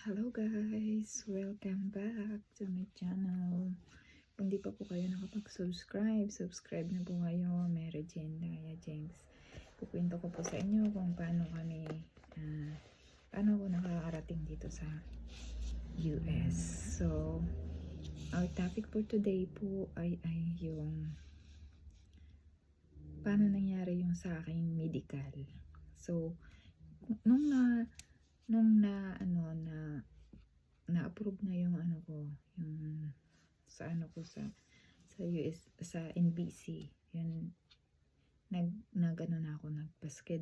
Hello guys! Welcome back to my channel. Kung di pa po kayo nakapag-subscribe, subscribe na po kayo. Mary Jane Daya James. Kukwento ko po sa inyo kung paano ako nakakarating dito sa US. So, our topic for today po ay yung paano nangyari yung sa aking medical. So, nung na-approve na yung yung sa US, sa NBC, yun, nagsked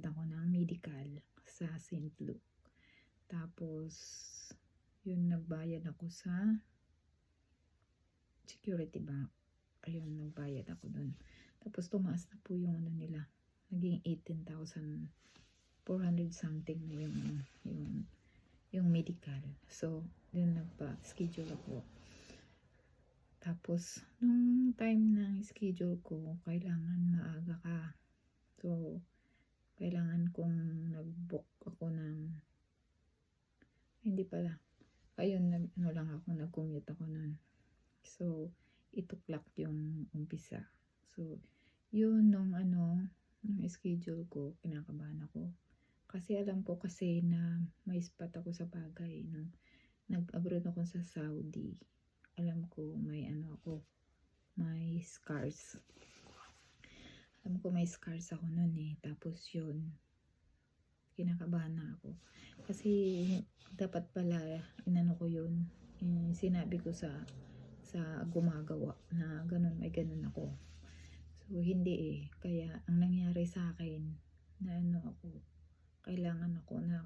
ako ng medical sa St. Luke. Tapos, yun, nagbayad ako sa Security Bank. Ayun, nagbayad ako dun. Tapos, tumaas na po yung nila. Naging 18,400 something na yung medical. So, dun nagpa-schedule ako. Tapos, nung time ng schedule ko, kailangan maaga ka. So, kailangan kong nag-book ako ng, hindi pala. Ayun, nag-commute ako nun. So, 8 o'clock yung umpisa. So, yun, nung schedule ko, kinakabahan ako. Kasi alam ko kasi na may spot ako sa bagay. Nung nag-abroad ako sa Saudi, alam ko may may scars. Alam ko may scars ako nun eh. Tapos yun, kinakabahan na ako. Kasi dapat pala ko yun. Sinabi ko sa gumagawa na may ganun ako. So hindi eh. Kaya ang nangyari sa akin na kailangan ako na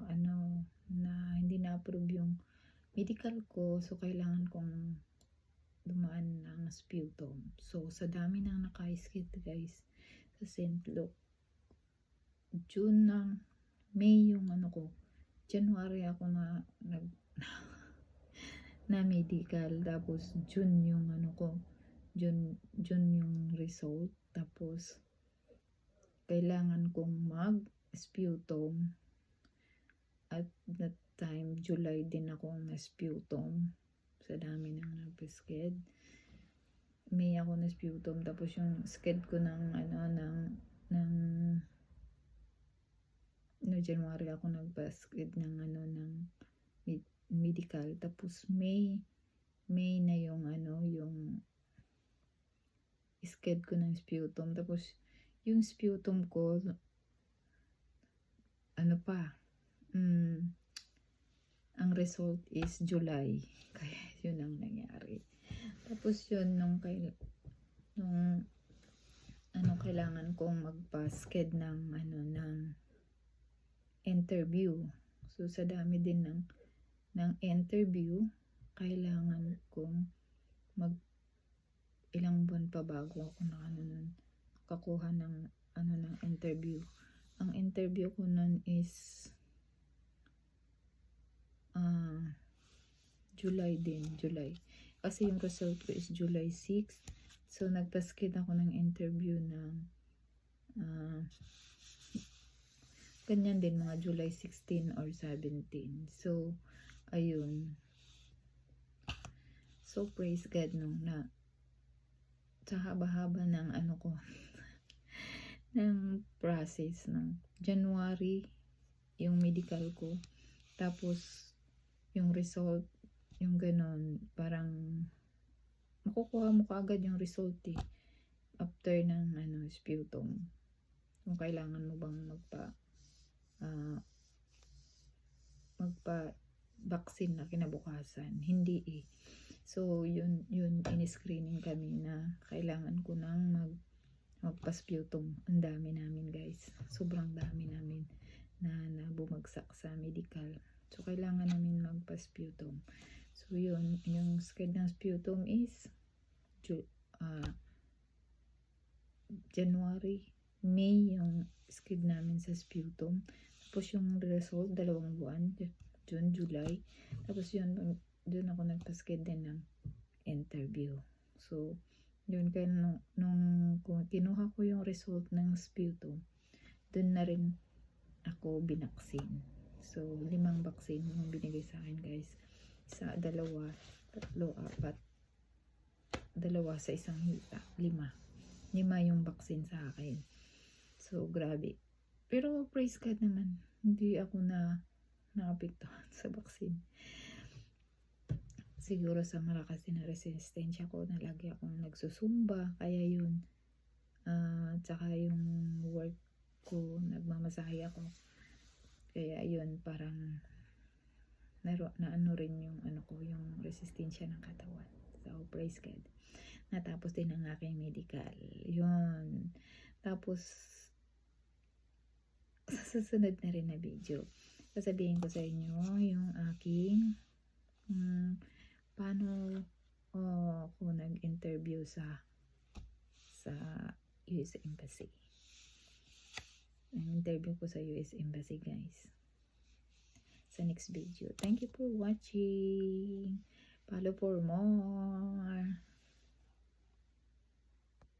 hindi na-approve yung medical ko. So kailangan kong dumaan ng sputum. So sa dami ng naka-skid guys sa St. Luke, June ng May yung January ako na na medical. Tapos June yung June yung result. Tapos kailangan kong mag-sputum. At that time, July din ako na-sputum. Sa dami ng nag-sked. May ako na-sputum. Tapos yung sked ko ng January ako nagpa-sked ng medical. Tapos May na yung yung sked ko ng sputum. Tapos yung sputum ko ang result is July. Kaya yun ang nangyari. Tapos yun kailangan kong magpa-sked ng interview. So sa dami din ng interview, kailangan kong ilang buwan pa bago ako kakuha ng ng interview. Ang interview ko nun is July. Kasi yung result ko is July 6. So nagpa-sked ako ng interview ng ganyan din, mga July 16 or 17. So ayun. So praise God na sa haba-haba ng ko ng process ng January yung medical ko. Tapos yung result, yung ganon, parang makukuha mo kaagad yung result eh. After ng sputum. Kung kailangan mo bang magpa-vaccine na kinabukasan. Hindi eh. So, yun in-screening kami na kailangan ko nang magpa-sputum. Ang dami namin guys. Sobrang dami namin na bumagsak sa medical. So, kailangan namin magpa-sputum. So, yun. Yung sked ng sputum is January. May yung sked namin sa sputum. Tapos yung result, 2 buwan. June, July. Tapos yun, doon ako nagpa-sked din ng interview. So, yun, kaya nung kinuha ko yung result ng sputum, doon na rin ako binaksin. So, 5 vaccine yung binigay sa akin guys. Isa, dalawa, tatlo, apat. Dalawa sa isang hita. 5. 5 yung vaccine sa akin. So, grabe. Pero, praise God naman. Hindi ako naapektuhan sa vaccine. Siguro sa malakas din na resistensya ko na lagi akong nagsusumba. Kaya yun. Tsaka yung work ko, nagmamasahe ako. Kaya yun, parang na ano rin yung ano ko, yung resistensya ng katawan. So, praise God. Natapos din ang aking medical. Yun. Tapos, sa susunod na rin na video, sasabihin ko sa inyo yung aking paano ako nag-interview sa US Embassy. Ang interview ko sa US Embassy, guys. Sa next video. Thank you for watching. Follow for more.